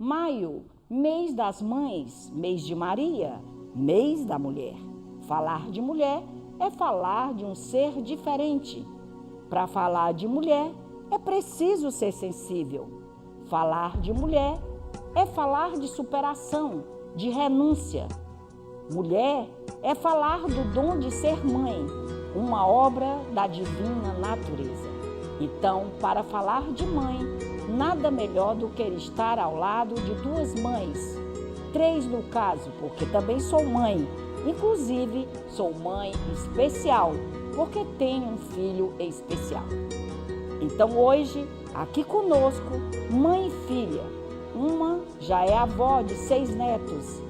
Maio, mês das mães, mês de Maria, mês da mulher. Falar de mulher é falar de um ser diferente. Para falar de mulher, é preciso ser sensível. Falar de mulher é falar de superação, de renúncia. Mulher é falar do dom de ser mãe, uma obra da divina natureza. Então, para falar de mãe, nada melhor do que estar ao lado de duas mães, 3 no caso, porque também sou mãe. Inclusive, sou mãe especial, porque tenho um filho especial. Então, hoje, aqui conosco, mãe e filha. Uma já é avó de 6 netos.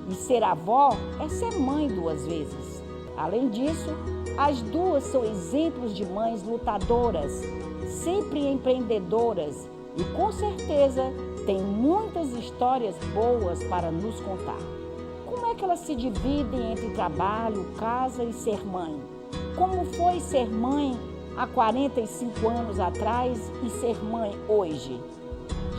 E ser avó é ser mãe 2 vezes. Além disso, as duas são exemplos de mães lutadoras, sempre empreendedoras e, com certeza, têm muitas histórias boas para nos contar. Como é que elas se dividem entre trabalho, casa e ser mãe? Como foi ser mãe há 45 anos atrás e ser mãe hoje?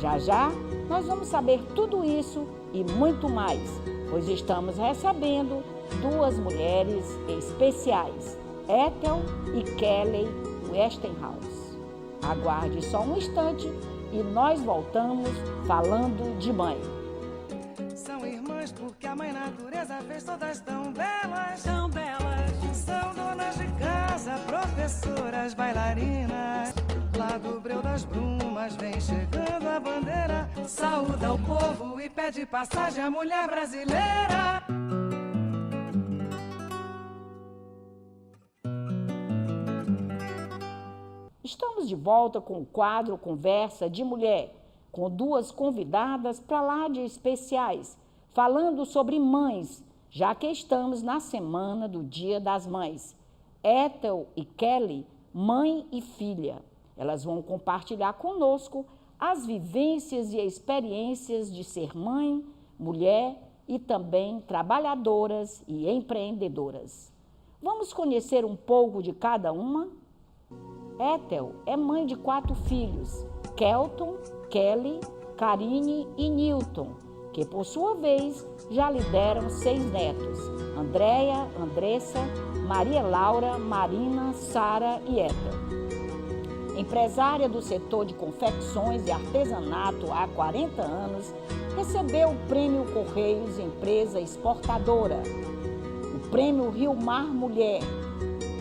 Já já nós vamos saber tudo isso e muito mais, pois estamos recebendo 2 mulheres especiais, Ethel e Kelly Westinghouse. Aguarde só um instante e nós voltamos falando de mãe. São irmãs porque a mãe natureza fez todas tão belas, tão belas. São donas de casa, professoras, bailarinas. Lá do breu das brumas vem chegando a bandeira, saúda o povo e pede passagem à mulher brasileira. Estamos de volta com o quadro Conversa de Mulher, com 2 convidadas para lá de especiais, falando sobre mães, já que estamos na semana do Dia das Mães. Ethel e Kelly, mãe e filha. Elas vão compartilhar conosco as vivências e experiências de ser mãe, mulher e também trabalhadoras e empreendedoras. Vamos conhecer um pouco de cada uma? Ethel é mãe de 4 filhos, Kelton, Kelly, Karine e Newton, que por sua vez já lhe deram 6 netos, Andréia, Andressa, Maria Laura, Marina, Sara e Ethel. Empresária do setor de confecções e artesanato há 40 anos, recebeu o Prêmio Correios Empresa Exportadora, o Prêmio Rio Mar Mulher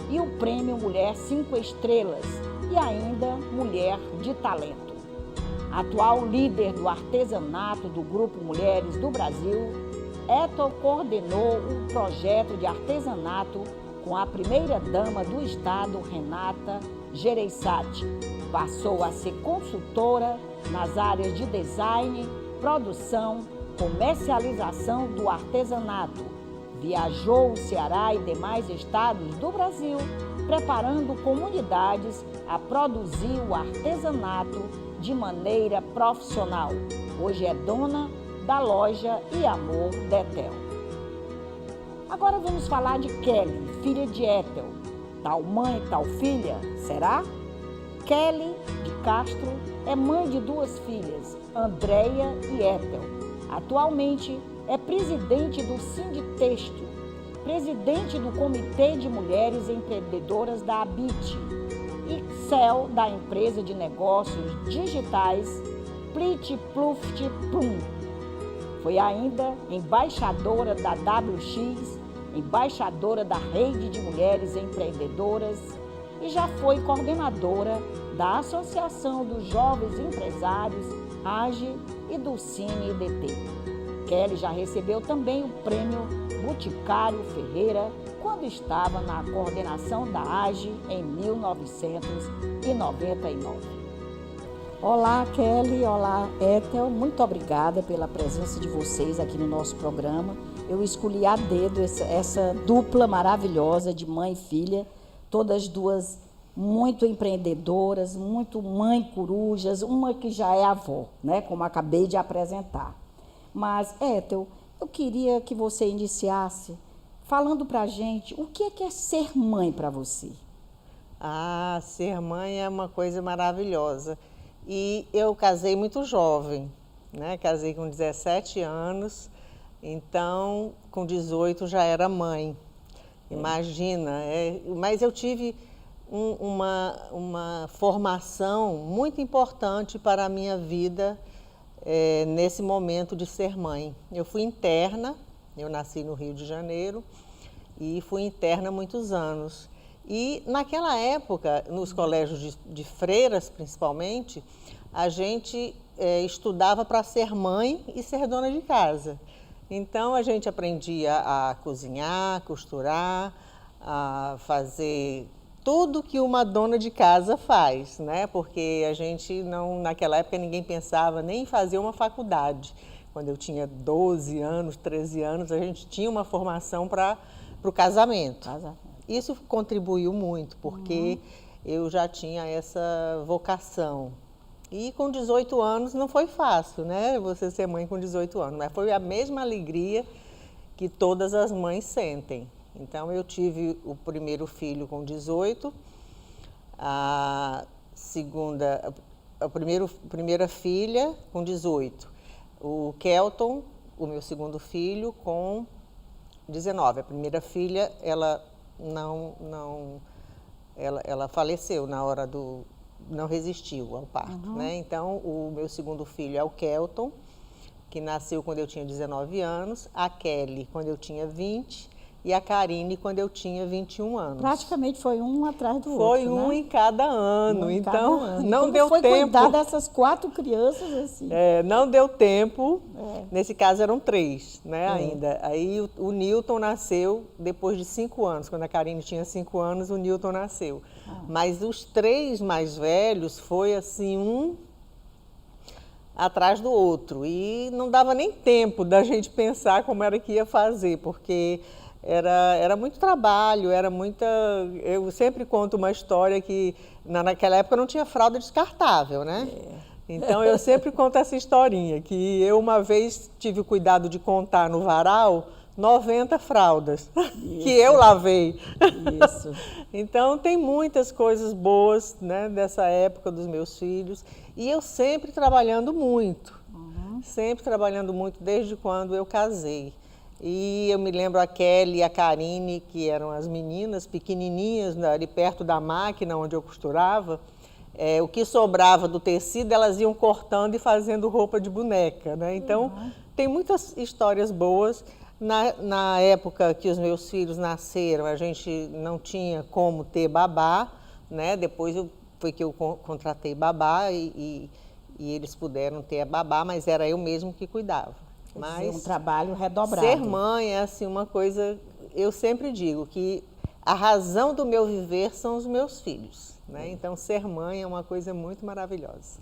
e o Prêmio Mulher 5 Estrelas e ainda Mulher de Talento. Atual líder do artesanato do Grupo Mulheres do Brasil, Ethel coordenou um projeto de artesanato com a primeira-dama do Estado, Renata Gereissati. Passou a ser consultora nas áreas de design, produção, comercialização do artesanato. Viajou o Ceará e demais estados do Brasil, preparando comunidades a produzir o artesanato de maneira profissional. Hoje é dona da loja E Amor de Ethel. Agora vamos falar de Kelly, filha de Ethel. Tal mãe, tal filha, será? Kelly de Castro é mãe de 2 filhas, Andréia e Ethel. Atualmente é presidente do Sinditexto, presidente do Comitê de Mulheres Empreendedoras da ABIT e CEO da empresa de negócios digitais Plit Pluft Plum. Foi ainda embaixadora da WX, embaixadora da Rede de Mulheres Empreendedoras e já foi coordenadora da Associação dos Jovens Empresários, AGE, e do Cine DT. Kelly já recebeu também o Prêmio Boticário Ferreira quando estava na coordenação da AGE em 1999. Olá, Kelly, olá, Ethel, muito obrigada pela presença de vocês aqui no nosso programa. Eu escolhi a dedo essa dupla maravilhosa de mãe e filha, todas 2 muito empreendedoras, muito mãe corujas, uma que já é avó, né, como acabei de apresentar. Mas, Ethel, eu queria que você iniciasse falando para a gente o que é ser mãe para você. Ser mãe é uma coisa maravilhosa. E eu casei muito jovem. né? Casei com 17 anos, então com 18 já era mãe. Imagina, mas eu tive uma formação muito importante para a minha vida nesse momento de ser mãe. Eu fui interna, eu nasci no Rio de Janeiro e fui interna há muitos anos. E naquela época, nos colégios de freiras principalmente, a gente estudava para ser mãe e ser dona de casa. Então a gente aprendia a cozinhar, costurar, a fazer tudo que uma dona de casa faz, né? Porque a gente não, naquela época ninguém pensava nem em fazer uma faculdade. Quando eu tinha 12 anos, 13 anos, a gente tinha uma formação para o casamento. Isso contribuiu muito, porque eu já tinha essa vocação. E com 18 anos não foi fácil, né? Você ser mãe com 18 anos, mas foi a mesma alegria que todas as mães sentem. Então, eu tive o primeiro filho com 18, a primeira filha com 18, o Kelton, o meu segundo filho, com 19. A primeira filha, ela faleceu na hora não resistiu ao parto, né? Então, o meu segundo filho é o Kelton, que nasceu quando eu tinha 19 anos, a Kelly quando eu tinha 20 e a Karine quando eu tinha 21 anos. Praticamente foi um atrás do outro, Foi um, né? Em cada ano, então não Como deu foi tempo. Cuidar dessas 4 crianças assim? Não deu tempo, nesse caso eram 3, né, ainda. Aí o Newton nasceu depois de 5 anos, quando a Karine tinha 5 anos, o Newton nasceu. Mas os 3 mais velhos foi assim, um atrás do outro, e não dava nem tempo da gente pensar como era que ia fazer, porque era muito trabalho, era muita... Eu sempre conto uma história que naquela época não tinha fralda descartável, né? Então eu sempre conto essa historinha, que eu uma vez tive o cuidado de contar no varal 90 fraldas que eu lavei. Isso. Então tem muitas coisas boas, né, dessa época dos meus filhos, e eu sempre trabalhando muito, desde quando eu casei. E eu me lembro a Kelly e a Karine, que eram as meninas pequenininhas, ali perto da máquina onde eu costurava, o que sobrava do tecido, elas iam cortando e fazendo roupa de boneca, né? Então, tem muitas histórias boas. Na época que os meus filhos nasceram, a gente não tinha como ter babá, né? Depois foi que eu contratei babá e eles puderam ter a babá, mas era eu mesmo que cuidava. Mas um trabalho redobrado. Ser mãe é assim uma coisa, eu sempre digo que a razão do meu viver são os meus filhos, né? Então ser mãe é uma coisa muito maravilhosa.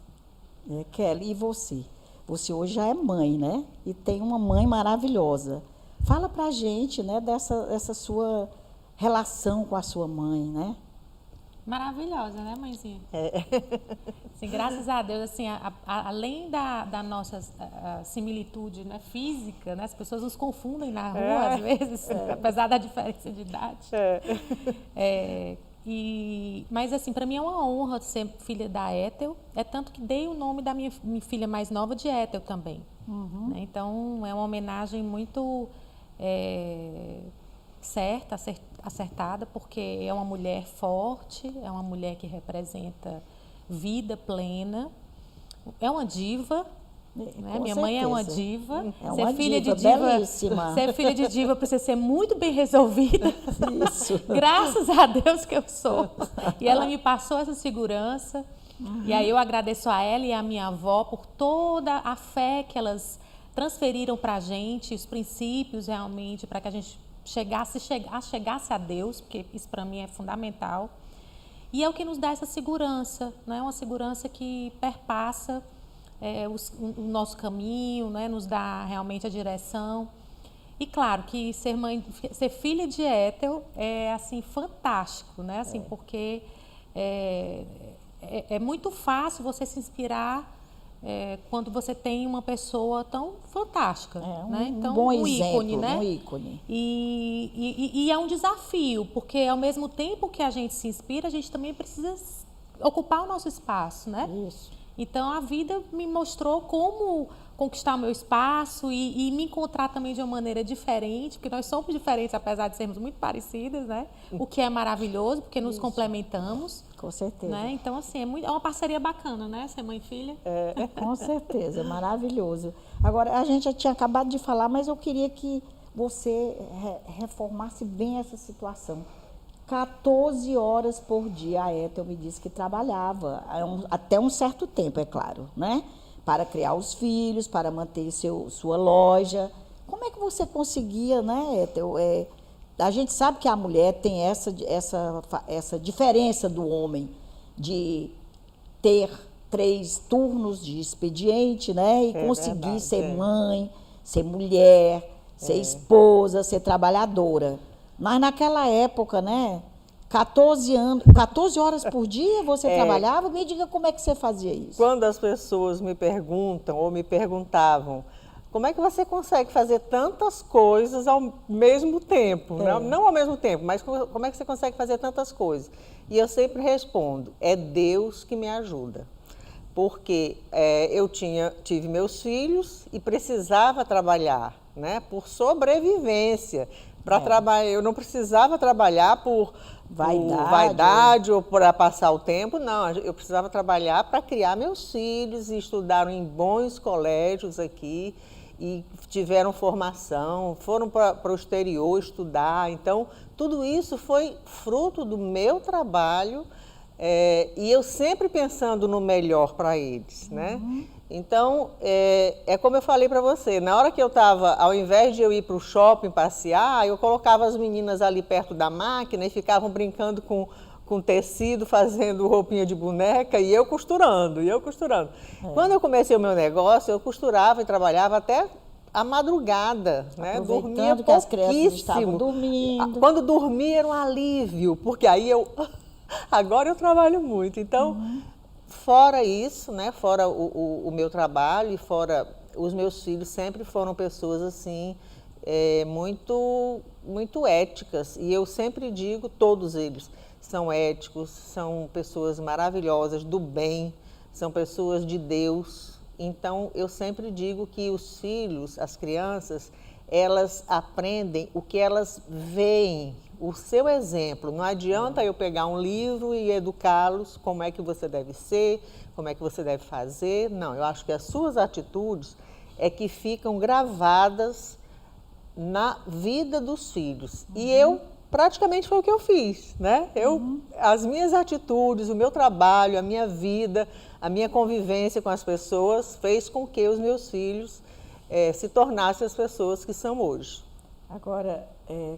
Kelly, e você? Você hoje já é mãe, né? E tem uma mãe maravilhosa. Fala pra gente, né, dessa sua relação com a sua mãe, né? Maravilhosa, né, mãezinha? Assim, graças a Deus, assim, além da nossa similitude, né, física, né, as pessoas nos confundem na rua, às vezes, apesar da diferença de idade. Mas, assim, para mim é uma honra ser filha da Ethel, tanto que dei o nome da minha filha mais nova de Ethel também. Né? Então, é uma homenagem muito certa, acertada, porque é uma mulher forte, é uma mulher que representa vida plena, é uma diva, né? Minha mãe é uma diva. É uma filha de diva belíssima. Ser filha de diva precisa ser muito bem resolvida. Isso. Graças a Deus que eu sou. E ela me passou essa segurança. E aí eu agradeço a ela e a minha avó por toda a fé que transferiram para a gente, os princípios realmente, para que a gente chegasse a Deus, porque isso para mim é fundamental. E é o que nos dá essa segurança, né? Uma segurança que perpassa o nosso caminho, né? Nos dá realmente a direção. E claro que ser filha de Ethel é assim fantástico, né? Assim, porque é muito fácil você se inspirar quando você tem uma pessoa tão fantástica, né? Então, um bom exemplo, ícone, né? Um ícone. E é um desafio, porque ao mesmo tempo que a gente se inspira, a gente também precisa ocupar o nosso espaço, né? Isso. Então, a vida me mostrou como conquistar o meu espaço e me encontrar também de uma maneira diferente, porque nós somos diferentes, apesar de sermos muito parecidas, né? O que é maravilhoso, porque nos complementamos. Com certeza. Né? Então, assim, é uma parceria bacana, né? Ser mãe e filha. Com certeza, é maravilhoso. Agora, a gente já tinha acabado de falar, mas eu queria que você reformasse bem essa situação. 14 horas por dia, a Ethel me disse que trabalhava, até um certo tempo, é claro, né? Para criar os filhos, para manter sua loja. Como é que você conseguia, né, Ethel? A gente sabe que a mulher tem essa diferença do homem de ter 3 turnos de expediente, né? E conseguir verdade, ser mãe, ser mulher, ser esposa, ser trabalhadora. Mas naquela época, né? 14 horas por dia você trabalhava? Me diga como é que você fazia isso. Quando as pessoas me perguntam ou me perguntavam, como é que você consegue fazer tantas coisas ao mesmo tempo? Não ao mesmo tempo, mas como é que você consegue fazer tantas coisas? E eu sempre respondo, é Deus que me ajuda. Porque eu tive meus filhos e precisava trabalhar, né, por sobrevivência. Eu não precisava trabalhar por vaidade ou para passar o tempo, não. Eu precisava trabalhar para criar meus filhos e estudaram em bons colégios aqui e tiveram formação, foram para o exterior estudar. Então, tudo isso foi fruto do meu trabalho e eu sempre pensando no melhor para eles, né? Então, é como eu falei para você, na hora que eu estava, ao invés de eu ir para o shopping passear, eu colocava as meninas ali perto da máquina e ficavam brincando com tecido, fazendo roupinha de boneca e eu costurando. Quando eu comecei o meu negócio, eu costurava e trabalhava até a madrugada, né? Dormia que as crianças estavam dormindo. Quando dormia era um alívio, porque aí agora eu trabalho muito, então... Fora isso, né, fora o meu trabalho e fora os meus filhos, sempre foram pessoas assim, muito, muito éticas. E eu sempre digo, todos eles são éticos, são pessoas maravilhosas, do bem, são pessoas de Deus. Então, eu sempre digo que os filhos, as crianças, elas aprendem o que elas veem, o seu exemplo. Não adianta eu pegar um livro e educá-los como é que você deve ser, como é que você deve fazer. Não, eu acho que as suas atitudes é que ficam gravadas na vida dos filhos. E praticamente foi o que eu fiz, né? As minhas atitudes, o meu trabalho, a minha vida, a minha convivência com as pessoas fez com que os meus filhos se tornassem as pessoas que são hoje. Agora,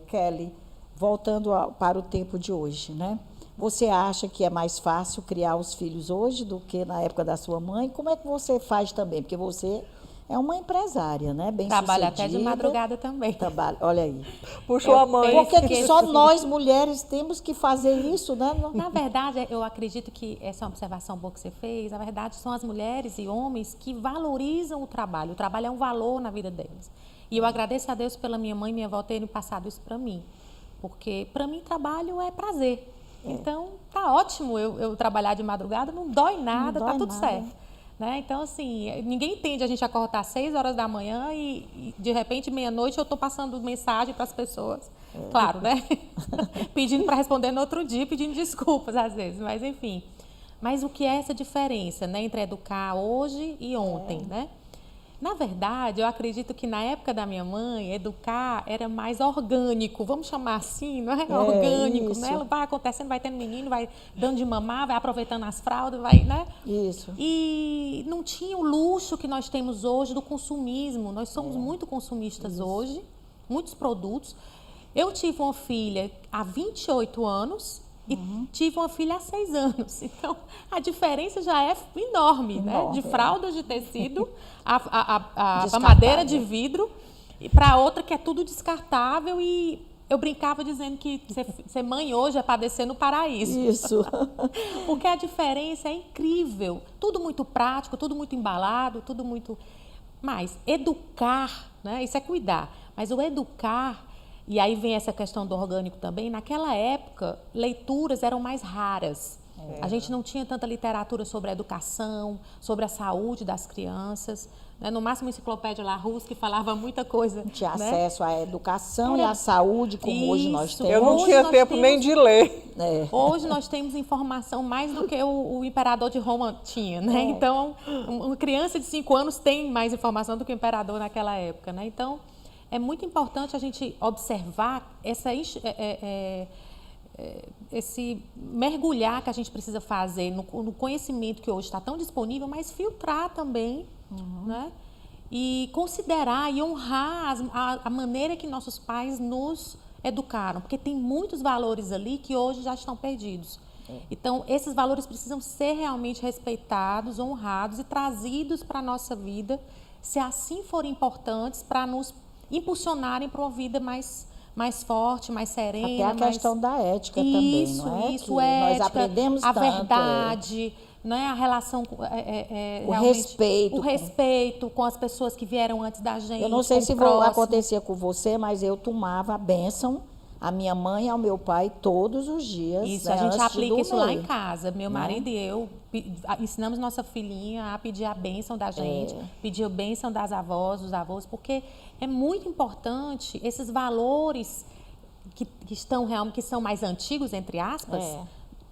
Kelly, voltando para o tempo de hoje, né? Você acha que é mais fácil criar os filhos hoje do que na época da sua mãe? Como é que você faz também? Porque você é uma empresária, né? Bem Trabalha sucedida. até de madrugada também. Olha aí. Puxou a mãe. Por que só nós, mulheres, temos que fazer isso, né? Na verdade, eu acredito que essa é uma observação boa que você fez. Na verdade, são as mulheres e homens que valorizam o trabalho. O trabalho é um valor na vida deles. E eu agradeço a Deus pela minha mãe e minha avó terem passado isso para mim. Porque, para mim, trabalho é prazer. Então, tá ótimo eu trabalhar de madrugada, não dói nada, tá tudo certo. Né? Então, assim, ninguém entende a gente acordar às 6 horas da manhã e de repente, meia-noite, eu estou passando mensagem para as pessoas. Claro, né? Pedindo para responder no outro dia, pedindo desculpas às vezes, mas enfim. Mas o que é essa diferença, né, entre educar hoje e ontem, né? Na verdade, eu acredito que na época da minha mãe, educar era mais orgânico, vamos chamar assim, não é? Orgânico, isso. né? Vai acontecendo, vai tendo menino, vai dando de mamar, vai aproveitando as fraldas, vai, né? Isso. E não tinha o luxo que nós temos hoje do consumismo. Nós somos muito consumistas hoje, muitos produtos. Eu tive uma filha há 28 anos e tive uma filha há 6 anos. Então, a diferença já é enorme, né? De fraldas de tecido, a madeira de vidro, e para outra que é tudo descartável. E eu brincava dizendo que ser mãe hoje é padecer no paraíso. Isso. Porque a diferença é incrível. Tudo muito prático, tudo muito embalado, tudo muito... Mas educar, né? Isso é cuidar. Mas o educar... E aí vem essa questão do orgânico também. Naquela época, leituras eram mais raras. A gente não tinha tanta literatura sobre a educação, sobre a saúde das crianças. Né? No máximo, a enciclopédia Larousse, que falava muita coisa. Não tinha né? acesso à educação e à saúde, como hoje nós Isso. temos. Eu não Hoje tinha nós tempo temos- nem de ler. Hoje nós temos informação mais do que o imperador de Roma tinha, né? Então, uma criança de 5 anos tem mais informação do que o imperador naquela época, né? Então, é muito importante a gente observar esse mergulhar que a gente precisa fazer no conhecimento que hoje está tão disponível, mas filtrar também, né? E considerar e honrar a maneira que nossos pais nos educaram, porque tem muitos valores ali que hoje já estão perdidos. Então, esses valores precisam ser realmente respeitados, honrados e trazidos para a nossa vida, se assim forem importantes, para nos impulsionarem para uma vida mais forte, mais serena. Até a questão da ética também, não é? Isso, Que ética, nós aprendemos a tanto, verdade, né? A relação, o realmente, respeito. o respeito com as pessoas que vieram antes da gente. Eu não sei com o se próximo. acontecia com você, mas eu tomava a bênção à minha mãe e ao meu pai todos os dias. Isso, né, a gente antes de aplica isso lá em dormir. casa. Meu marido e eu ensinamos nossa filhinha a pedir a bênção da gente, pedir a bênção das avós, dos avós, porque é muito importante esses valores que estão realmente, que são mais antigos, entre aspas,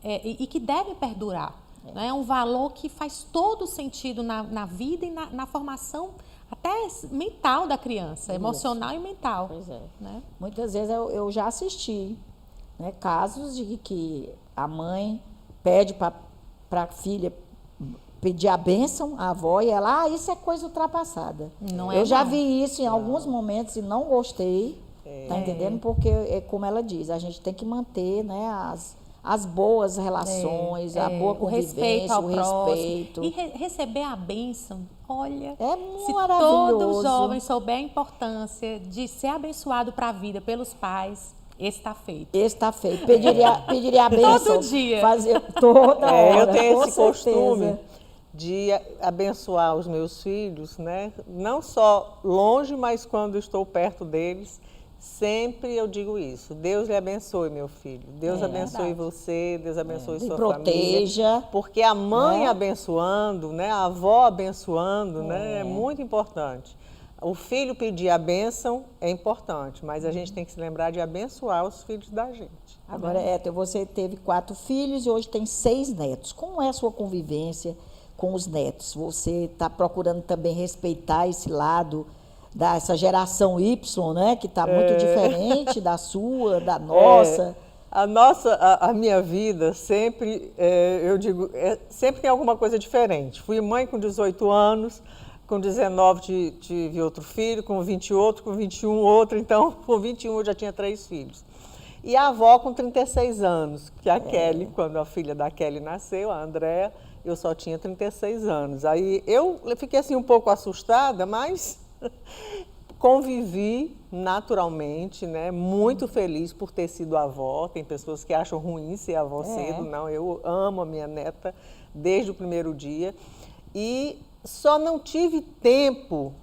e que devem perdurar. É um valor que faz todo sentido na vida e na formação até mental da criança, emocional e mental. Pois é. Né? Muitas vezes eu já assisti, né, casos de que a mãe pede para a filha pedir a bênção, a avó, e ela, isso é coisa ultrapassada. Não é, eu já não. vi isso em alguns momentos e não gostei, tá entendendo? Porque, como ela diz, a gente tem que manter, né, as boas relações, a boa o respeito convivência, ao o próximo. respeito. E receber a bênção, olha, É se maravilhoso. todo jovem souber a importância de ser abençoado para a vida pelos pais, esse está feito. Esse está feito. Pediria a bênção. Todo dia. Fazer toda hora. Eu tenho com esse certeza. costume de abençoar os meus filhos, né? Não só longe, mas quando estou perto deles. Sempre eu digo isso. Deus lhe abençoe, meu filho. Deus abençoe você, Deus abençoe sua proteja, família. Porque a mãe né? abençoando, né? A avó abençoando, né? É muito importante. O filho pedir a bênção é importante, mas a gente tem que se lembrar de abençoar os filhos da gente. Agora, você teve 4 filhos e hoje tem 6 netos. Como é a sua convivência com os netos? Você está procurando também respeitar esse lado dessa geração Y, né? Que está muito diferente da sua, da nossa. A minha vida sempre, eu digo, sempre tem alguma coisa diferente. Fui mãe com 18 anos, com 19 tive outro filho, com 20 outro, com 21 outro, então com 21 eu já tinha 3 filhos. E a avó com 36 anos, que a Kelly, quando a filha da Kelly nasceu, a Andréa, eu só tinha 36 anos. Aí eu fiquei assim um pouco assustada, mas convivi naturalmente, né? Muito feliz por ter sido avó. Tem pessoas que acham ruim ser avó cedo. Não, eu amo a minha neta desde o primeiro dia. E só não tive tempo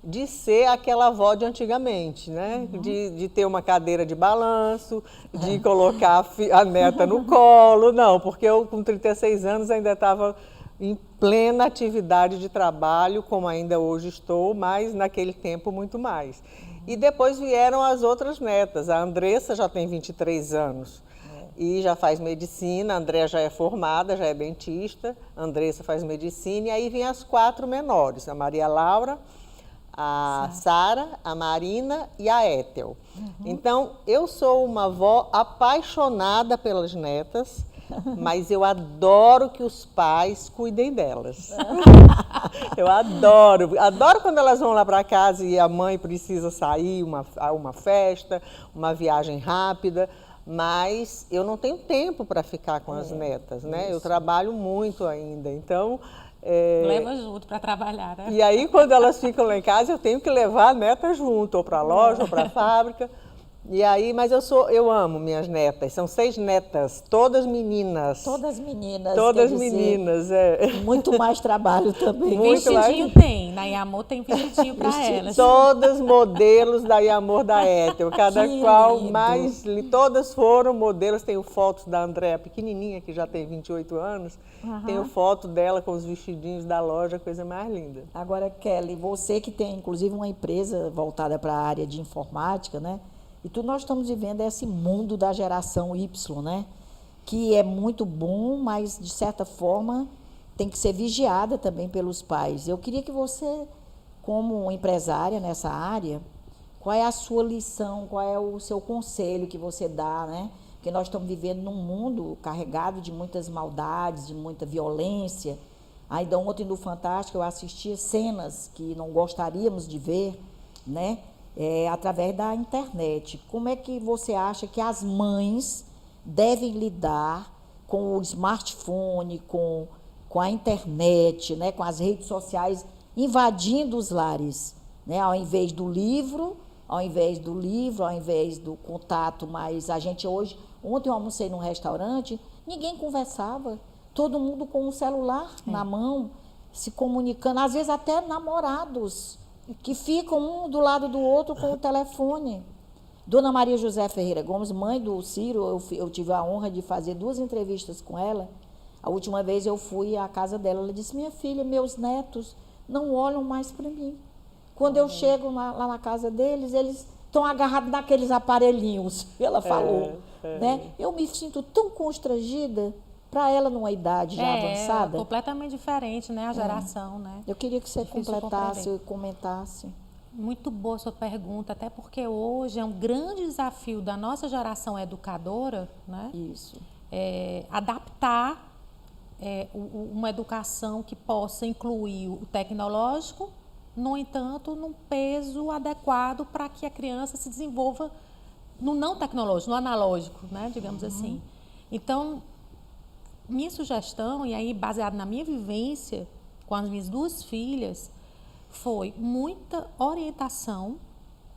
de ser aquela avó de antigamente, né? De ter uma cadeira de balanço, de colocar a neta no colo. Não, porque eu com 36 anos ainda estava em plena atividade de trabalho, como ainda hoje estou, mas naquele tempo muito mais. E depois vieram as outras netas. A Andressa já tem 23 anos e já faz medicina, a Andréa já é formada, já é dentista, a Andressa faz medicina, e aí vem as 4 menores, a Maria Laura, a Sara, a Marina e a Étel. Então, eu sou uma avó apaixonada pelas netas, mas eu adoro que os pais cuidem delas. Eu adoro quando elas vão lá para casa e a mãe precisa sair a uma festa, uma viagem rápida, mas eu não tenho tempo para ficar com as netas, né? Eu trabalho muito ainda, então... Leva junto para trabalhar, né? E aí, quando elas ficam lá em casa, eu tenho que levar a neta junto, ou para a loja, ou para a fábrica, E aí, mas eu amo minhas netas, são 6 netas, todas meninas. Todas meninas. Todas quer dizer, meninas, é. muito mais trabalho também. Muito Vestidinho mais. tem, na Yamor tem vestidinho para elas. Todas modelos da Yamor da Ethel, cada Que qual lindo. mais. Todas foram modelos. Tenho fotos da Andréa pequenininha, que já tem 28 anos. Tenho foto dela com os vestidinhos da loja, coisa mais linda. Agora, Kelly, você que tem inclusive uma empresa voltada para a área de informática, né? E tudo nós estamos vivendo esse mundo da geração Y, né? Que é muito bom, mas de certa forma tem que ser vigiada também pelos pais. Eu queria que você, como empresária nessa área, qual é a sua lição, qual é o seu conselho que você dá, né? Porque nós estamos vivendo num mundo carregado de muitas maldades, de muita violência. Ainda ontem no Fantástico eu assistia cenas que não gostaríamos de ver, né? Através da internet. Como é que você acha que as mães devem lidar com o smartphone, com a internet, né? Com as redes sociais invadindo os lares, né? Ao invés do livro, ao invés do contato, mas a gente hoje... Ontem eu almocei num restaurante, ninguém conversava, todo mundo com um celular na mão, se comunicando, às vezes até namorados, que ficam um do lado do outro com o telefone. Dona Maria José Ferreira Gomes, mãe do Ciro, eu tive a honra de fazer 2 entrevistas com ela. A última vez eu fui à casa dela, ela disse, minha filha, meus netos não olham mais para mim. Quando eu chego lá na casa deles, eles estão agarrados naqueles aparelhinhos, ela falou. Né? Eu me sinto tão constrangida, para ela numa idade já avançada. Completamente diferente, né, a geração, né? Eu queria que você completasse e comentasse. Muito boa sua pergunta, até porque hoje é um grande desafio da nossa geração educadora, né? Isso. Adaptar uma educação que possa incluir o tecnológico, no entanto, num peso adequado para que a criança se desenvolva no não tecnológico, no analógico, né? Digamos assim. Então, minha sugestão, e aí baseado na minha vivência com as minhas 2 filhas, foi muita orientação,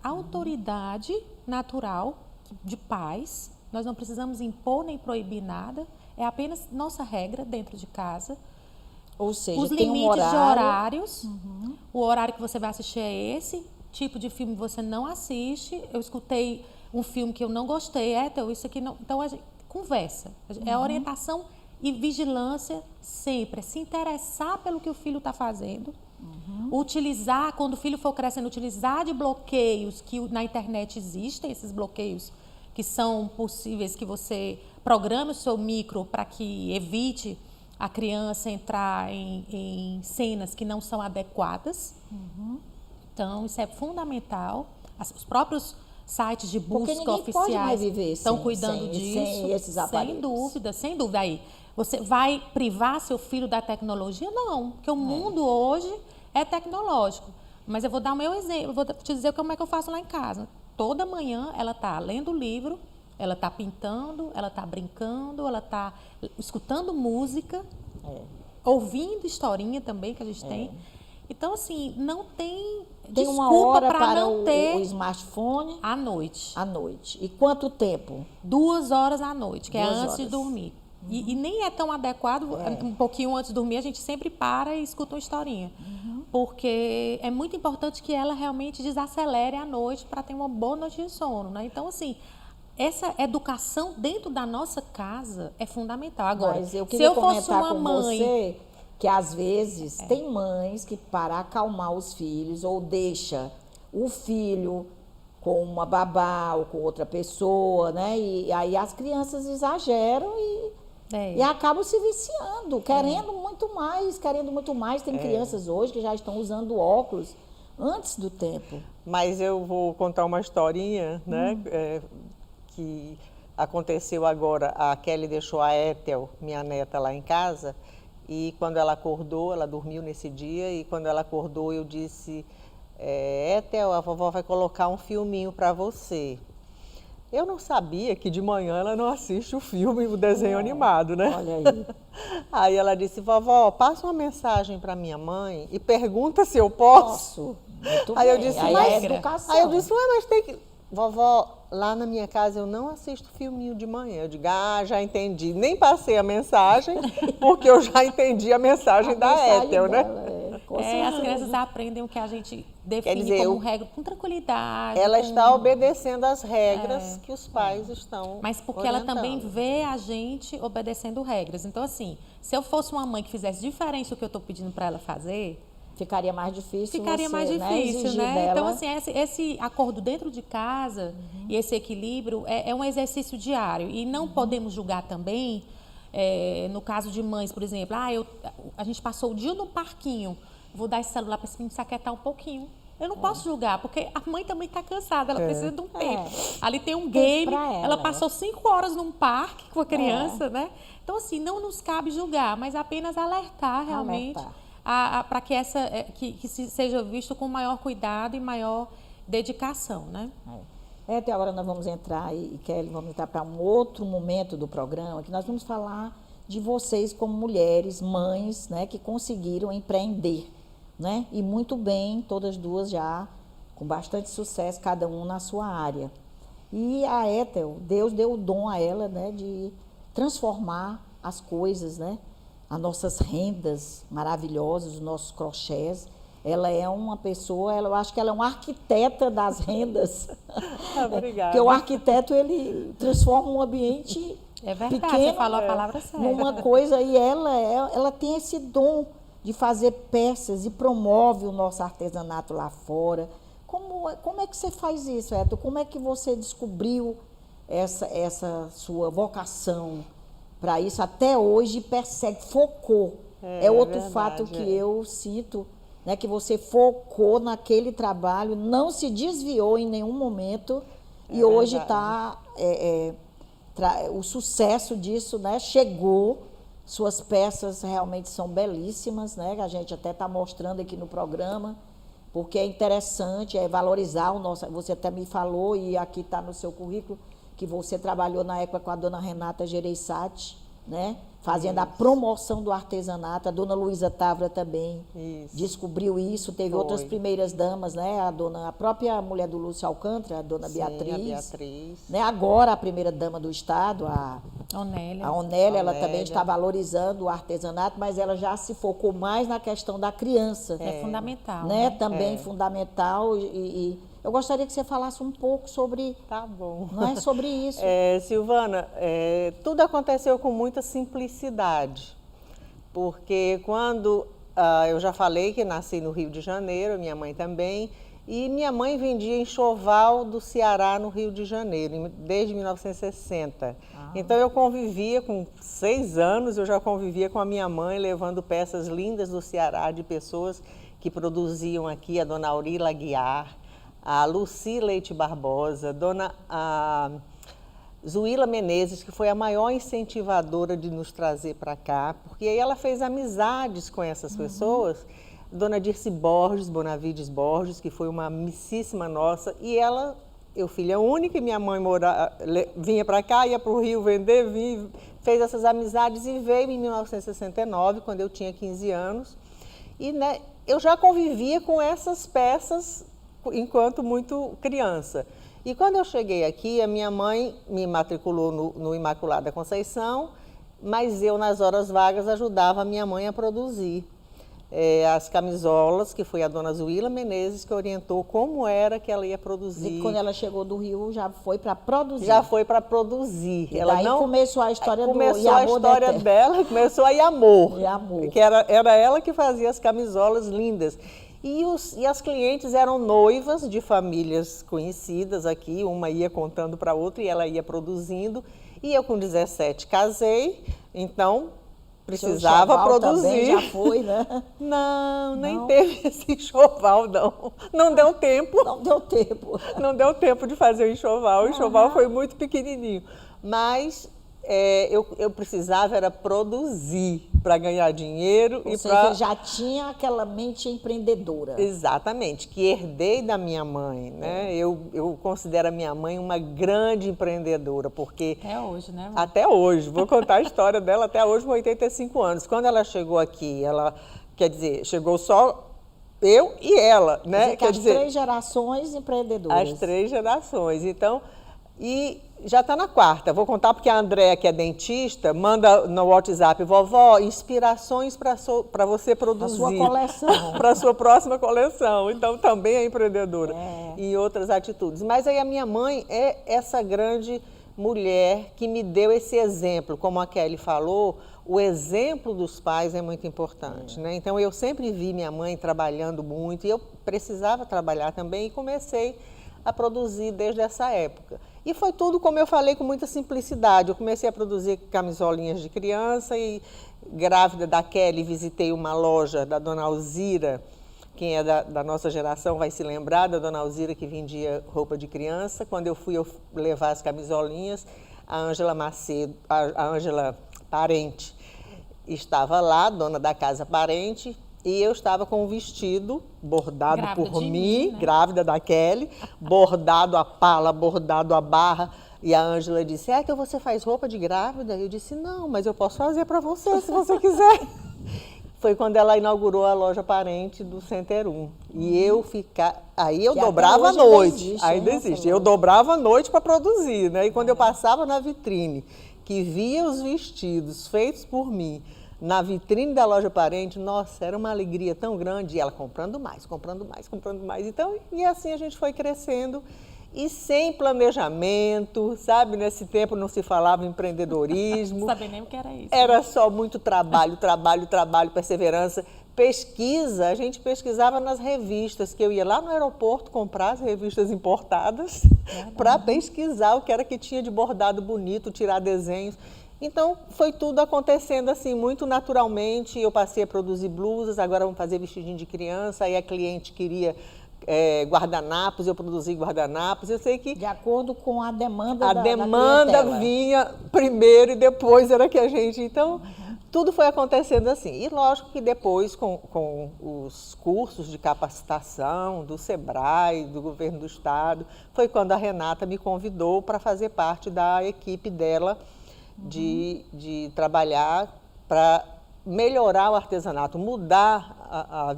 autoridade natural de pais. Nós não precisamos impor nem proibir nada, é apenas nossa regra dentro de casa. Ou seja, os tem limites um horário. de horários, o horário que você vai assistir é esse, tipo de filme você não assiste. Eu escutei um filme que eu não gostei, então isso aqui não... Então, a gente conversa, é orientação e vigilância sempre, se interessar pelo que o filho está fazendo, utilizar, quando o filho for crescendo, utilizar de bloqueios que na internet existem, esses bloqueios que são possíveis, que você programe o seu micro para que evite a criança entrar em cenas que não são adequadas. Então, isso é fundamental. Os próprios sites de busca oficiais estão cuidando disso. Sem esses aparelhos. Sem dúvida. Aí, você vai privar seu filho da tecnologia? Não, porque o mundo hoje é tecnológico. Mas eu vou dar o meu exemplo, vou te dizer como é que eu faço lá em casa. Toda manhã ela está lendo o livro, ela está pintando, ela está brincando, ela está escutando música, ouvindo historinha também que a gente tem. Então, assim, não tem uma hora para não ter o smartphone à noite. À noite. E quanto tempo? 2 horas à noite, que 2 é antes horas. de dormir. E nem é tão adequado, um pouquinho antes de dormir, a gente sempre para e escuta uma historinha. Porque é muito importante que ela realmente desacelere à noite para ter uma boa noite de sono, né? Então, assim, essa educação dentro da nossa casa é fundamental. Agora, Mas eu se queria eu fosse comentar uma com mãe... você que às vezes tem mães que, para acalmar os filhos, ou deixa o filho com uma babá ou com outra pessoa, né? E aí as crianças exageram e acabam se viciando, querendo muito mais. Tem crianças hoje que já estão usando óculos antes do tempo. Mas eu vou contar uma historinha, né? Que aconteceu agora. A Kelly deixou a Ethel, minha neta, lá em casa. E quando ela acordou, ela dormiu nesse dia, e quando ela acordou eu disse, Ethel, a vovó vai colocar um filminho para você. Eu não sabia que de manhã ela não assiste o filme, o desenho animado, né? Olha aí. Aí ela disse, vovó, passa uma mensagem para minha mãe e pergunta se eu posso. Muito Aí eu bem. disse, aí mas é educação. Aí eu disse, mas tem que... vovó, lá na minha casa eu não assisto filminho de manhã. Eu digo, já entendi. Nem passei a mensagem, porque eu já entendi a mensagem da Ethel, né? As crianças aprendem o que a gente define como regra com tranquilidade. Ela está obedecendo às regras que os pais estão Mas porque orientando. ela também vê a gente obedecendo regras. Então, assim, se eu fosse uma mãe que fizesse diferente do que eu estou pedindo para ela fazer... Ficaria mais difícil Ficaria você, mais difícil, exigir né? dela. Então, assim, esse acordo dentro de casa e esse equilíbrio é um exercício diário. E não podemos julgar também, no caso de mães, por exemplo, a gente passou o dia no parquinho, vou dar esse celular para esse menino se aquietar um pouquinho. Eu não posso julgar, porque a mãe também está cansada, ela precisa de um tempo. Ali tem um game, ela passou 5 horas num parque com a criança, né? Então, assim, não nos cabe julgar, mas apenas alertar realmente... para que que seja visto com maior cuidado e maior dedicação, né? Até agora nós vamos entrar, e Kelly, vamos entrar para um outro momento do programa, que nós vamos falar de vocês como mulheres, mães, né, que conseguiram empreender, né? E muito bem, todas duas já, com bastante sucesso, cada um na sua área. E a Ethel, Deus deu o dom a ela, né, de transformar as coisas, né? As nossas rendas maravilhosas, os nossos crochês. Ela é uma pessoa, eu acho que ela é uma arquiteta das rendas. Obrigada. Porque o arquiteto, ele transforma um ambiente verdade, pequeno, você falou a palavra certa. Numa coisa, e ela tem esse dom de fazer peças e promove o nosso artesanato lá fora. Como é que você faz isso, Ethel? Como é que você descobriu essa sua vocação para isso até hoje, persegue, focou? É outro fato que eu sinto, né, que você focou naquele trabalho, não se desviou em nenhum momento e hoje está o sucesso disso, né, chegou. Suas peças realmente são belíssimas, né, a gente até está mostrando aqui no programa, porque é interessante, valorizar o nosso... Você até me falou, e aqui está no seu currículo, que você trabalhou na época com a dona Renata Gereissati, né? Fazendo a promoção do artesanato. A dona Luísa Távora também descobriu isso. Teve outras primeiras damas, né? A própria mulher do Lúcio Alcântara, a dona Beatriz. A Beatriz. Né? Agora a primeira dama do Estado, a Onélia, ela também está valorizando o artesanato, mas ela já se focou mais na questão da criança. É fundamental. Né? Também fundamental. E eu gostaria que você falasse um pouco sobre... Tá bom. Não é sobre isso. Silvana, tudo aconteceu com muita simplicidade, porque quando eu já falei que nasci no Rio de Janeiro, minha mãe também, e minha mãe vendia enxoval do Ceará no Rio de Janeiro, desde 1960. Então eu convivia, com 6 anos, eu já convivia com a minha mãe, levando peças lindas do Ceará, de pessoas que produziam aqui, a dona Aurila Aguiar, a Luci Leite Barbosa, dona Zuíla Menezes, que foi a maior incentivadora de nos trazer para cá, porque aí ela fez amizades com essas pessoas. Dona Dirce Borges, Bonavides Borges, que foi uma amicíssima nossa, e ela, eu filha única, e minha mãe vinha para cá, ia para o Rio vender, fez essas amizades e veio em 1969, quando eu tinha 15 anos. E né, eu já convivia com essas peças enquanto muito criança. E quando eu cheguei aqui, a minha mãe me matriculou no Imaculada Conceição, mas eu, nas horas vagas, ajudava a minha mãe a produzir as camisolas, que foi a dona Zuíla Menezes que orientou como era que ela ia produzir. E quando ela chegou do Rio, já foi para produzir. Já foi para produzir. E daí começou a história começou a história dela, começou a Iamor. Que era ela que fazia as camisolas lindas. E as clientes eram noivas de famílias conhecidas aqui, uma ia contando para a outra e ela ia produzindo. E eu com 17 casei, então precisava produzir. Já foi, né? Não, nem teve esse enxoval, não. Não deu tempo. Não deu tempo. Não deu tempo de fazer o enxoval. O enxoval foi muito pequenininho. Mas eu precisava era produzir para ganhar dinheiro. Você já tinha aquela mente empreendedora. Exatamente, que herdei da minha mãe, né? Eu considero a minha mãe uma grande empreendedora, porque... Até hoje, né, mãe? Até hoje. Vou contar a história dela até hoje, com 85 anos. Quando ela chegou aqui, ela, quer dizer, chegou só eu e ela, né? Quer dizer, as 3 gerações empreendedoras. As 3 gerações. Então, e já está na 4ª. Vou contar porque a Andréa, que é dentista, manda no WhatsApp: vovó, inspirações para você produzir. Para sua coleção. Para a sua próxima coleção. Então, também é empreendedora. E outras atitudes. Mas aí a minha mãe é essa grande mulher que me deu esse exemplo. Como a Kelly falou, o exemplo dos pais é muito importante, né? Então, eu sempre vi minha mãe trabalhando muito e eu precisava trabalhar também e comecei a produzir desde essa época. E foi tudo, como eu falei, com muita simplicidade. Eu comecei a produzir camisolinhas de criança e, grávida da Kelly, visitei uma loja da Dona Alzira. Quem é da nossa geração vai se lembrar da Dona Alzira, que vendia roupa de criança. Quando eu fui levar as camisolinhas, a Ângela Macedo, a Ângela Parente, estava lá, dona da casa Parente, e eu estava com um vestido bordado Grávida por de mim, né? grávida da Kelly, bordado a pala, bordado a barra. E a Ângela disse: é que você faz roupa de grávida? Eu disse: não, mas eu posso fazer para você, se você quiser. Foi quando ela inaugurou a loja Parente do Center 1. E eu aí eu dobrava à noite. Ainda existe. Eu dobrava à noite para produzir, né? E quando eu passava na vitrine, que via os vestidos feitos por mim, na vitrine da loja Parente, nossa, era uma alegria tão grande. E ela comprando mais, comprando mais, comprando mais. Então, e assim a gente foi crescendo. E sem planejamento, sabe? Nesse tempo não se falava em empreendedorismo. Não sabia nem o que era isso. Era só muito trabalho, trabalho, trabalho, perseverança. Pesquisa, a gente pesquisava nas revistas, que eu ia lá no aeroporto comprar as revistas importadas para pesquisar o que era que tinha de bordado bonito, tirar desenhos. Então, foi tudo acontecendo assim, muito naturalmente. Eu passei a produzir blusas, agora vamos fazer vestidinho de criança, aí a cliente queria guardanapos, eu produzi guardanapos. Eu sei que de acordo com a demanda da demanda vinha primeiro e depois era que a gente... Então, tudo foi acontecendo assim. E lógico que depois, com os cursos de capacitação do SEBRAE, do Governo do Estado, foi quando a Renata me convidou para fazer parte da equipe dela de trabalhar para melhorar o artesanato, mudar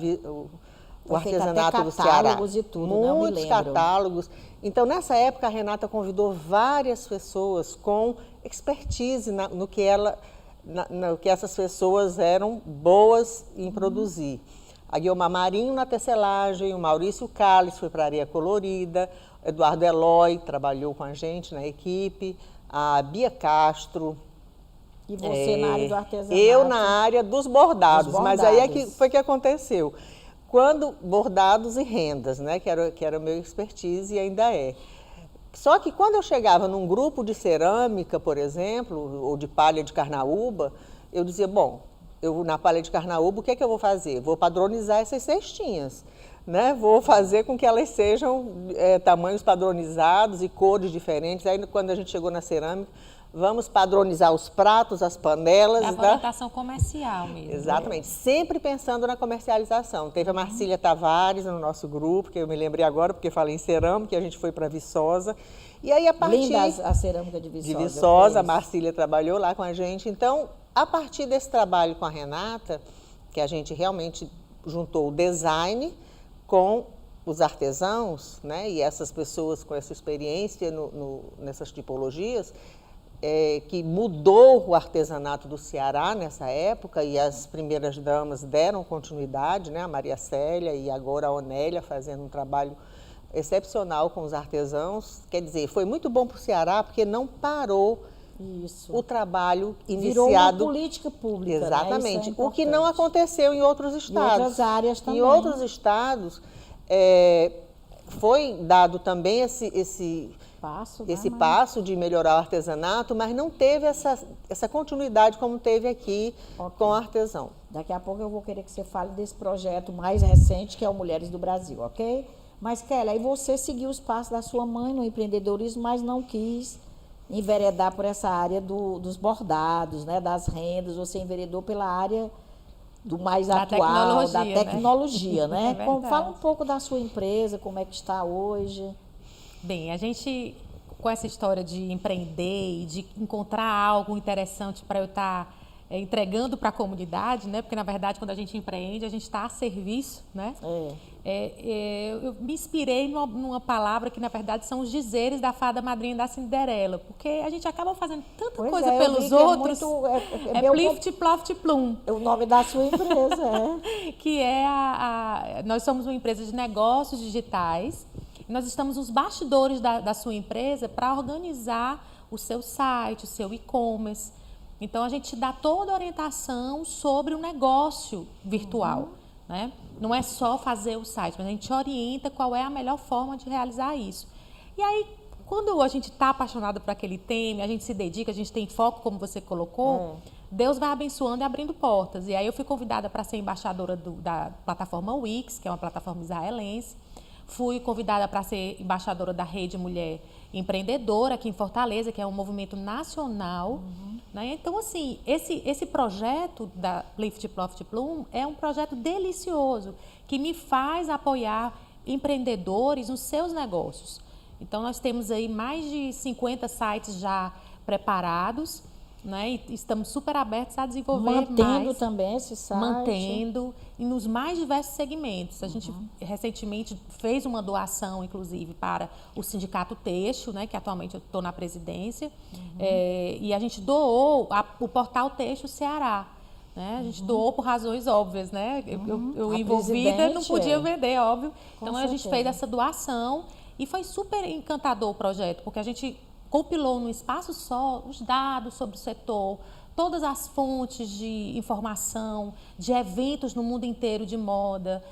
o artesanato do Ceará. E tudo, muitos catálogos. Então, nessa época, a Renata convidou várias pessoas com expertise no que essas pessoas eram boas em produzir. A Guilmar Marinho na tecelagem, o Maurício Calles foi para a areia colorida, Eduardo Eloy trabalhou com a gente na equipe, a Bia Castro. E você na área do artesanato? Eu na área dos bordados, mas aí foi que aconteceu. Quando bordados e rendas, né, que era o meu expertise e ainda é. Só que quando eu chegava num grupo de cerâmica, por exemplo, ou de palha de carnaúba, eu dizia, bom, na palha de carnaúba, o que é que eu vou fazer? Vou padronizar essas cestinhas, né? Vou fazer com que elas sejam tamanhos padronizados e cores diferentes. Aí, quando a gente chegou na cerâmica, vamos padronizar os pratos, as panelas. A orientação comercial mesmo. Exatamente, sempre pensando na comercialização. Teve a Marcília Tavares no nosso grupo, que eu me lembrei agora, porque falei em cerâmica, e a gente foi para Viçosa. E aí, a partir... Linda a cerâmica de Viçosa. De Viçosa, a Marcília trabalhou lá com a gente. Então, a partir desse trabalho com a Renata, que a gente realmente juntou o design com os artesãos, né? E essas pessoas com essa experiência nessas tipologias, que mudou o artesanato do Ceará nessa época, e as primeiras damas deram continuidade, né? A Maria Célia e agora a Onélia fazendo um trabalho excepcional com os artesãos. Quer dizer, foi muito bom para o Ceará porque não parou o trabalho iniciado. Virou uma política pública. Exatamente, né? Isso é o que não aconteceu em outros estados. Em outras áreas também. Em outros estados foi dado também esse passo de melhorar o artesanato, mas não teve essa continuidade como teve aqui com o artesão. Daqui a pouco eu vou querer que você fale desse projeto mais recente, que é o Mulheres do Brasil, ok? Mas, Kelly, aí você seguiu os passos da sua mãe no empreendedorismo, mas não quis enveredar por essa área dos bordados, né, das rendas, você enveredou pela área do mais atual, da tecnologia, né? Fala um pouco da sua empresa, como é que está hoje. Bem, a gente, com essa história de empreender e de encontrar algo interessante para eu estar entregando para a comunidade, né? Porque, na verdade, quando a gente empreende, a gente está a serviço, né? Eu me inspirei numa palavra que, na verdade, são os dizeres da fada madrinha da Cinderela, porque a gente acaba fazendo tanta coisa pelos outros. É plift, ploft, plum. É o nome da sua empresa, Que é nós somos uma empresa de negócios digitais. Nós estamos nos bastidores da sua empresa para organizar o seu site, o seu e-commerce. Então, a gente dá toda a orientação sobre o negócio virtual, né? Não é só fazer o site, mas a gente orienta qual é a melhor forma de realizar isso. E aí, quando a gente está apaixonado por aquele tema, a gente se dedica, a gente tem foco, como você colocou, Deus vai abençoando e abrindo portas. E aí eu fui convidada para ser embaixadora da plataforma Wix, que é uma plataforma israelense. Fui convidada para ser embaixadora da Rede Mulher Empreendedora aqui em Fortaleza, que é um movimento nacional. Né? Então, assim, esse projeto da Plift, Ploft, Plum é um projeto delicioso, que me faz apoiar empreendedores nos seus negócios. Então, nós temos aí mais de 50 sites já preparados, né? E estamos super abertos a desenvolver Mantendo também esse site. Mantendo, e nos mais diversos segmentos. A gente recentemente fez uma doação, inclusive, para o Sindicato Têxtil, né? Que atualmente eu estou na presidência, e a gente doou o portal Têxtil Ceará. Né? A gente doou por razões óbvias, né? Eu envolvida não podia vender, óbvio. Então, a gente fez essa doação e foi super encantador o projeto, porque a gente compilou num espaço só os dados sobre o setor, todas as fontes de informação, de eventos no mundo inteiro de moda,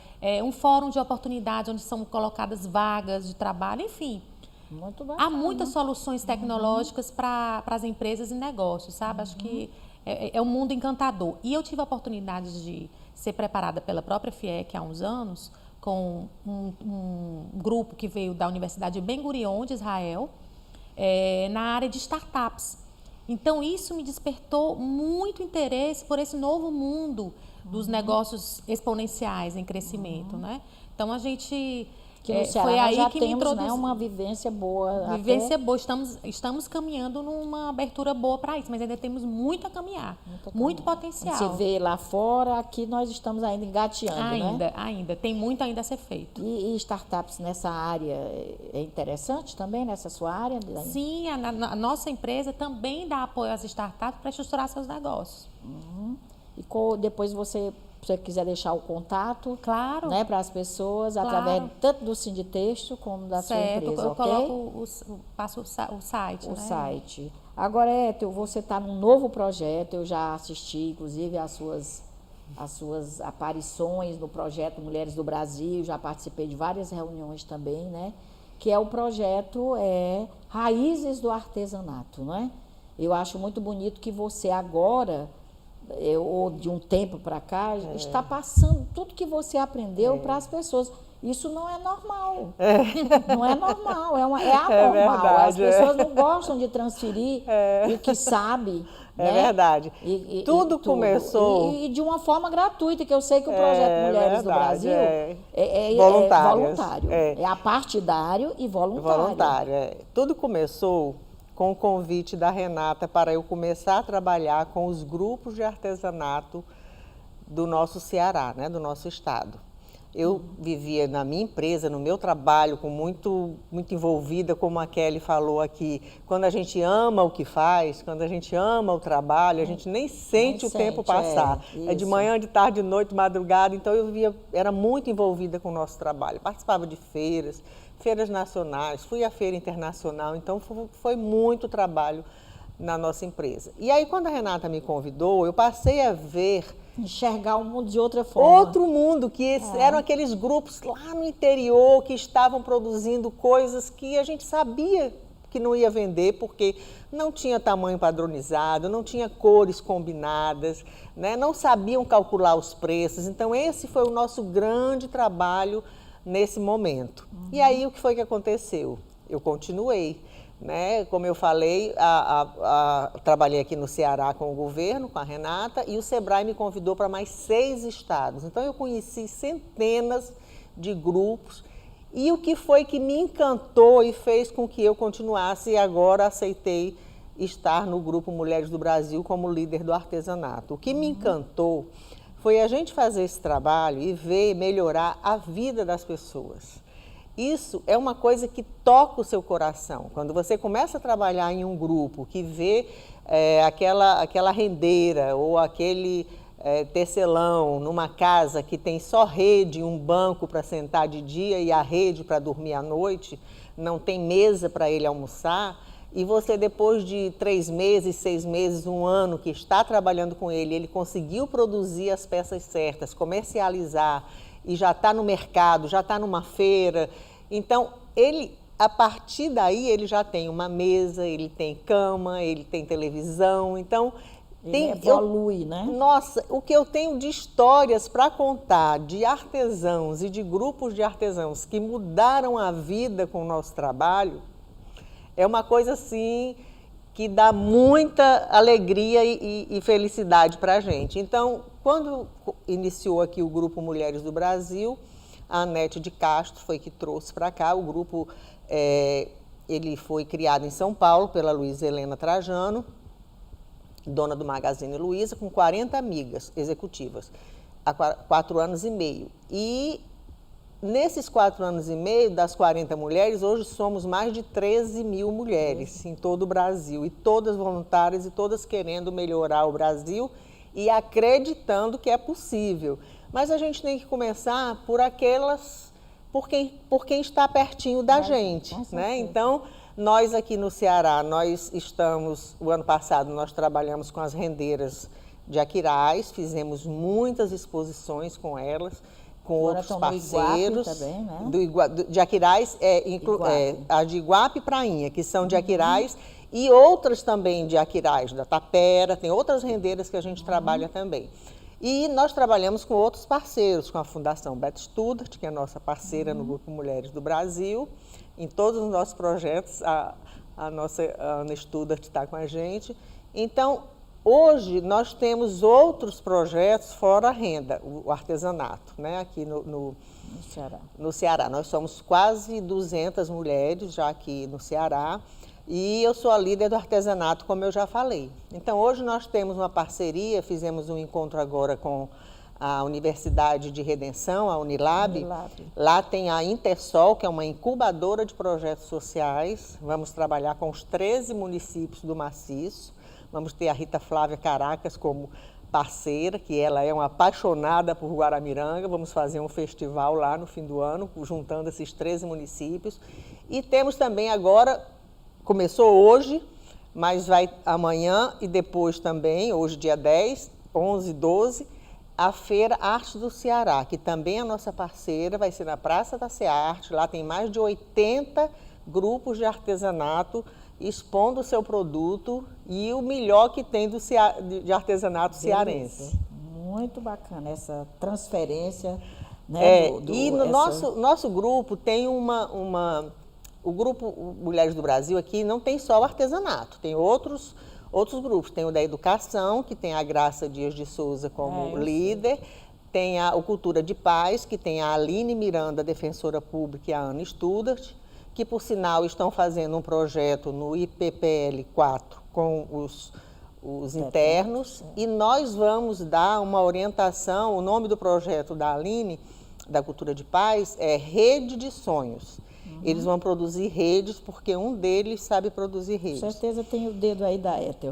um fórum de oportunidades onde são colocadas vagas de trabalho, enfim. Muito bacana. Há muitas soluções tecnológicas para as empresas e negócios, sabe? Acho que é um mundo encantador. E eu tive a oportunidade de ser preparada pela própria FIEC há uns anos, com um grupo que veio da Universidade Ben Gurion, de Israel, na área de startups. Então, isso me despertou muito interesse por esse novo mundo dos negócios exponenciais em crescimento, né? Então, a gente... Que no Ceará foi aí já que temos, me introduziu. Né, uma vivência boa. Vivência boa. Estamos caminhando numa abertura boa para isso, mas ainda temos muito a caminhar. Muito potencial. Você vê lá fora, aqui nós estamos ainda engateando, né? Ainda. Tem muito ainda a ser feito. E startups nessa área é interessante também, nessa sua área? Sim, a nossa empresa também dá apoio às startups para estruturar seus negócios. E depois você quiser deixar o contato, claro, né, para as pessoas, através tanto do Sinditexto como da sua empresa, eu coloco passo o site. O site. Agora, Ethel, você está num novo projeto, eu já assisti, inclusive, as suas aparições no projeto Mulheres do Brasil, já participei de várias reuniões também, né? Que é o projeto Raízes do Artesanato, né? Eu acho muito bonito que você agora... ou de um tempo para cá, está passando tudo que você aprendeu para as pessoas. Isso não é normal. Não é normal, é anormal. Verdade, as pessoas não gostam de transferir o que sabe. É verdade. Tudo começou... E de uma forma gratuita, que eu sei que o projeto Mulheres do Brasil é voluntário. É apartidário e voluntário. Tudo começou com o convite da Renata para eu começar a trabalhar com os grupos de artesanato do nosso Ceará, né, do nosso estado. Eu vivia na minha empresa, no meu trabalho, muito envolvida, como a Kelly falou aqui. Quando a gente ama o que faz, quando a gente ama o trabalho, a gente nem sente o tempo passar. É de manhã, de tarde, de noite, de madrugada. Então, era muito envolvida com o nosso trabalho. Participava de feiras nacionais, fui à feira internacional, então foi muito trabalho na nossa empresa. E aí, quando a Renata me convidou, eu passei a enxergar o mundo de outra forma. Outro mundo, que eram aqueles grupos lá no interior que estavam produzindo coisas que a gente sabia que não ia vender, porque não tinha tamanho padronizado, não tinha cores combinadas, né? Não sabiam calcular os preços. Então, esse foi o nosso grande trabalho nesse momento. E aí, o que foi que aconteceu? Eu continuei, né? Como eu falei, trabalhei aqui no Ceará com o governo, com a Renata, e o Sebrae me convidou para mais 6 estados. Então, eu conheci centenas de grupos, e o que foi que me encantou e fez com que eu continuasse, e agora aceitei estar no Grupo Mulheres do Brasil como líder do artesanato. O que me encantou foi a gente fazer esse trabalho e ver melhorar a vida das pessoas. Isso é uma coisa que toca o seu coração. Quando você começa a trabalhar em um grupo que vê aquela rendeira ou aquele tecelão numa casa que tem só rede, um banco para sentar de dia e a rede para dormir à noite, não tem mesa para ele almoçar, e você depois de 3 meses, 6 meses, 1 ano que está trabalhando com ele conseguiu produzir as peças certas, comercializar e já está no mercado, já está numa feira. Então, a partir daí, ele já tem uma mesa, ele tem cama, ele tem televisão, então... Ele evolui, né? Nossa, o que eu tenho de histórias para contar de artesãos e de grupos de artesãos que mudaram a vida com o nosso trabalho, é uma coisa assim que dá muita alegria e felicidade para a gente. Então, quando iniciou aqui o Grupo Mulheres do Brasil, a Anete de Castro foi que trouxe para cá. O grupo ele foi criado em São Paulo pela Luísa Helena Trajano, dona do Magazine Luiza, com 40 amigas executivas, há 4 anos e meio. E nesses 4 anos e meio, das 40 mulheres, hoje somos mais de 13 mil mulheres em todo o Brasil, e todas voluntárias e todas querendo melhorar o Brasil e acreditando que é possível. Mas a gente tem que começar por quem está pertinho da gente, né? Então, nós aqui no Ceará, o ano passado nós trabalhamos com as rendeiras de Aquiraz, fizemos muitas exposições com elas, com outros parceiros. Também, né? De Aquiraz, a de Iguape e Prainha, que são de Aquiraz, e outras também de Aquiraz, da Tapera, tem outras rendeiras que a gente trabalha também. E nós trabalhamos com outros parceiros, com a Fundação Beth Studart, que é a nossa parceira no Grupo Mulheres do Brasil. Em todos os nossos projetos, a Ana Studart está com a gente. Então, hoje, nós temos outros projetos fora a renda, o artesanato, né? Aqui no Ceará. Nós somos quase 200 mulheres já aqui no Ceará, e eu sou a líder do artesanato, como eu já falei. Então, hoje nós temos uma parceria, fizemos um encontro agora com a Universidade de Redenção, a Unilab. Lá tem a Intersol, que é uma incubadora de projetos sociais. Vamos trabalhar com os 13 municípios do Maciço. Vamos ter a Rita Flávia Caracas como parceira, que ela é uma apaixonada por Guaramiranga. Vamos fazer um festival lá no fim do ano, juntando esses 13 municípios. E temos também agora, começou hoje, mas vai amanhã e depois também, hoje dia 10, 11 e 12, a Feira Arte do Ceará, que também é a nossa parceira, vai ser na Praça da Cearte. Lá tem mais de 80 grupos de artesanato expondo o seu produto e o melhor que tem de artesanato cearense. Muito bacana essa transferência, né? E no nosso grupo tem o Grupo Mulheres do Brasil aqui não tem só o artesanato, tem outros grupos. Tem o da educação, que tem a Graça Dias de Souza como líder, tem o Cultura de Paz, que tem a Aline Miranda, defensora pública, e a Ana Studart, que, por sinal, estão fazendo um projeto no IPPL 4 com os internos, e nós vamos dar uma orientação. O nome do projeto da Aline, da Cultura de Paz, é Rede de Sonhos. Eles vão produzir redes, porque um deles sabe produzir redes. Com certeza tem o dedo aí da Ethel.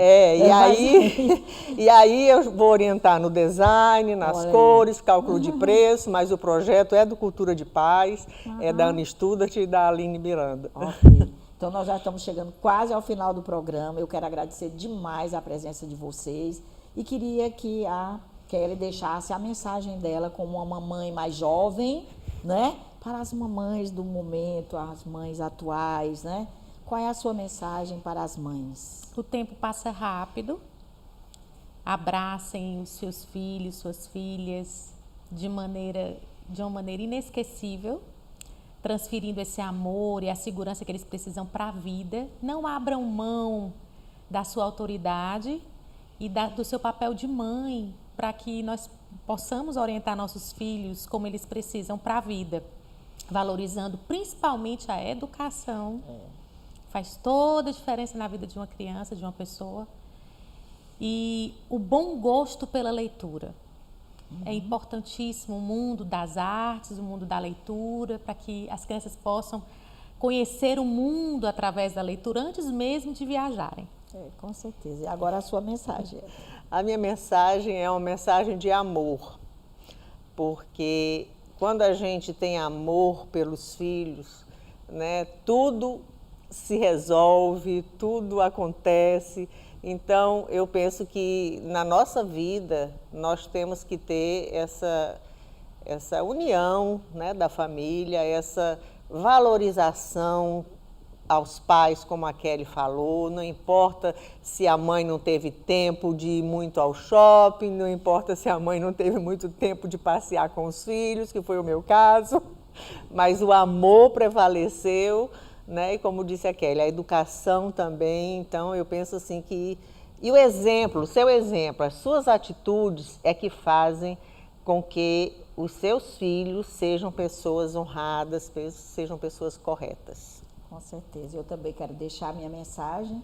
E aí eu vou orientar no design, nas cores, cálculo de preço, mas o projeto é do Cultura de Paz, é da Ana Studart e da Aline Miranda. Ok. Então, nós já estamos chegando quase ao final do programa. Eu quero agradecer demais a presença de vocês e queria que a Kelly deixasse a mensagem dela como uma mamãe mais jovem, né? Para as mamães do momento, as mães atuais, né? Qual é a sua mensagem para as mães? O tempo passa rápido. Abracem os seus filhos, suas filhas, de uma maneira inesquecível, transferindo esse amor e a segurança que eles precisam para a vida. Não abram mão da sua autoridade e do seu papel de mãe, para que nós possamos orientar nossos filhos como eles precisam para a vida, valorizando principalmente a educação Faz toda a diferença na vida de uma criança, de uma pessoa. E o bom gosto pela leitura. É importantíssimo o mundo das artes, o mundo da leitura, para que as crianças possam conhecer o mundo através da leitura antes mesmo de viajarem. Com certeza. E agora a sua mensagem. A minha mensagem é uma mensagem de amor, porque quando a gente tem amor pelos filhos, né, tudo se resolve, tudo acontece. Então, eu penso que na nossa vida nós temos que ter essa união, né, da família, essa valorização aos pais, como a Kelly falou. Não importa se a mãe não teve tempo de ir muito ao shopping, não importa se a mãe não teve muito tempo de passear com os filhos, que foi o meu caso, mas o amor prevaleceu, né? E como disse a Kelly, a educação também. Então, eu penso assim que... E o exemplo, o seu exemplo, as suas atitudes é que fazem com que os seus filhos sejam pessoas honradas, sejam pessoas corretas. Com certeza. Eu também quero deixar a minha mensagem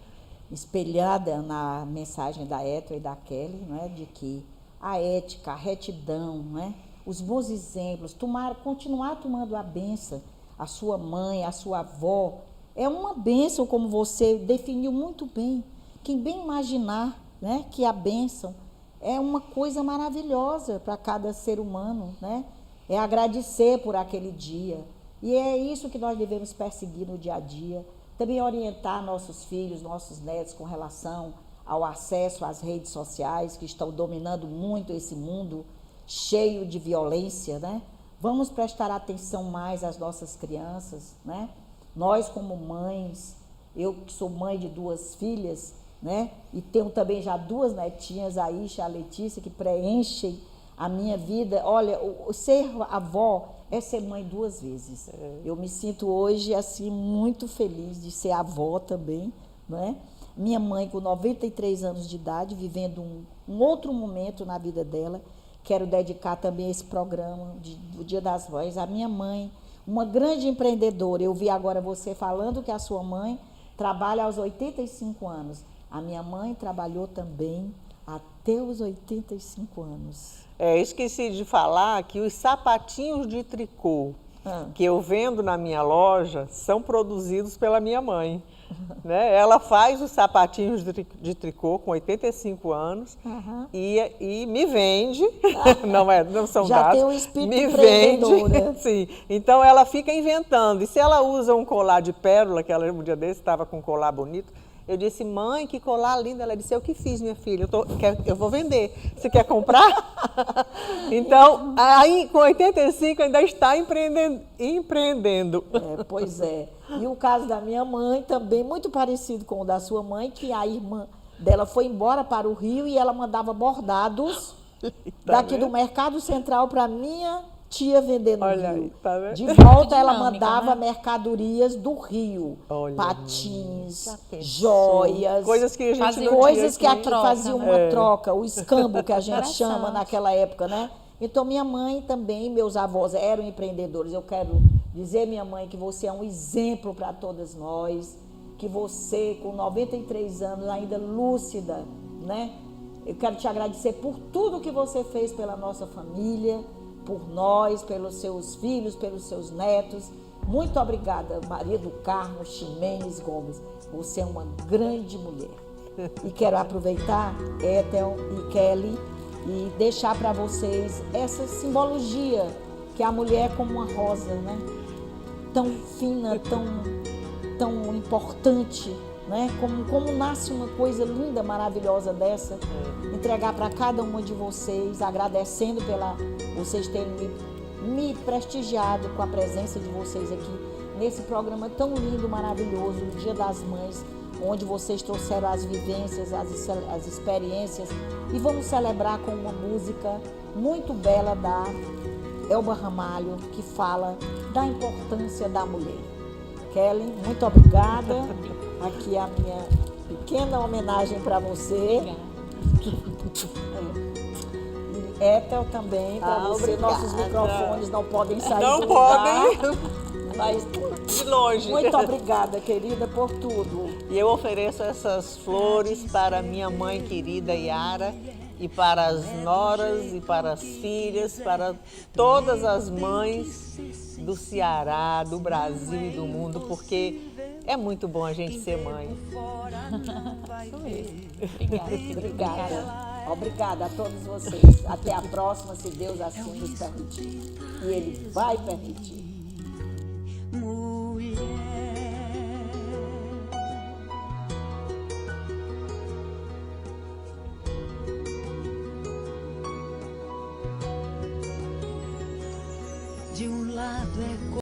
espelhada na mensagem da Ethel e da Kelly, não é? De que a ética, a retidão, não é? Os bons exemplos, continuar tomando a bênção, a sua mãe, a sua avó, é uma bênção, como você definiu muito bem. Quem bem imaginar, né, que a bênção é uma coisa maravilhosa para cada ser humano, né? É agradecer por aquele dia. E é isso que nós devemos perseguir no dia a dia. Também orientar nossos filhos, nossos netos com relação ao acesso às redes sociais, que estão dominando muito esse mundo cheio de violência, né? Vamos prestar atenção mais às nossas crianças, né? Nós, como mães, eu que sou mãe de 2 filhas, né? E tenho também já 2 netinhas, a Isha e a Letícia, que preenchem a minha vida. Olha, ser avó é ser mãe 2 vezes. Eu me sinto hoje, assim, muito feliz de ser avó também, né? Minha mãe, com 93 anos de idade, vivendo um outro momento na vida dela. Quero dedicar também esse programa do Dia das Mães à minha mãe, uma grande empreendedora. Eu vi agora você falando que a sua mãe trabalha aos 85 anos. A minha mãe trabalhou também até os 85 anos. Esqueci de falar que os sapatinhos de tricô que eu vendo na minha loja são produzidos pela minha mãe. Né? Ela faz os sapatinhos de tricô com 85 anos e me vende, não são já dados, tem um espírito me vende. empreendedora. Sim. Então ela fica inventando. E se ela usa um colar de pérola, que ela um dia desse estava com um colar bonito, eu disse, mãe, que colar lindo. Ela disse, eu que fiz, minha filha, eu vou vender. Você quer comprar? Então, aí com 85 ainda está empreendendo. Pois é. E o caso da minha mãe também, muito parecido com o da sua mãe, que a irmã dela foi embora para o Rio e ela mandava bordados daqui do Mercado Central para minha tia vender no Rio. Aí, tá vendo? De volta ela Dinâmica, mandava né? mercadorias do Rio. Olha, patins, joias. Coisas que a gente Fazia não Coisas que tinha aqui faziam uma troca, o escambo que a gente Interessante. chama naquela época, né? Então, minha mãe também, meus avós eram empreendedores. Eu quero dizer, minha mãe, que você é um exemplo para todas nós, que você, com 93 anos, ainda lúcida, né? Eu quero te agradecer por tudo que você fez pela nossa família, por nós, pelos seus filhos, pelos seus netos. Muito obrigada, Maria do Carmo Ximenes Gomes. Você é uma grande mulher. E quero aproveitar, Ethel e Kelly, e deixar para vocês essa simbologia que a mulher é como uma rosa, né? Tão fina, tão importante, né? Como nasce uma coisa linda, maravilhosa dessa. Entregar para cada uma de vocês, agradecendo pela vocês terem me prestigiado com a presença de vocês aqui nesse programa tão lindo, maravilhoso, o Dia das Mães, onde vocês trouxeram as vivências, as experiências, e vamos celebrar com uma música muito bela da Elba Ramalho, que fala da importância da mulher. Kelly, muito obrigada. Aqui a minha pequena homenagem para você. E Ethel também, para você. Obrigada. Nossos microfones não podem sair Não do lugar. podem. Mas de longe. muito obrigada, querida, por tudo. E eu ofereço essas flores para minha mãe querida Yara, e para as noras, e para as filhas, para todas as mães do Ceará, do Brasil e do mundo, porque é muito bom a gente ser mãe. Obrigada. Obrigada a todos vocês. Até a próxima, se Deus assim nos permitir. E Ele vai permitir. De um lado é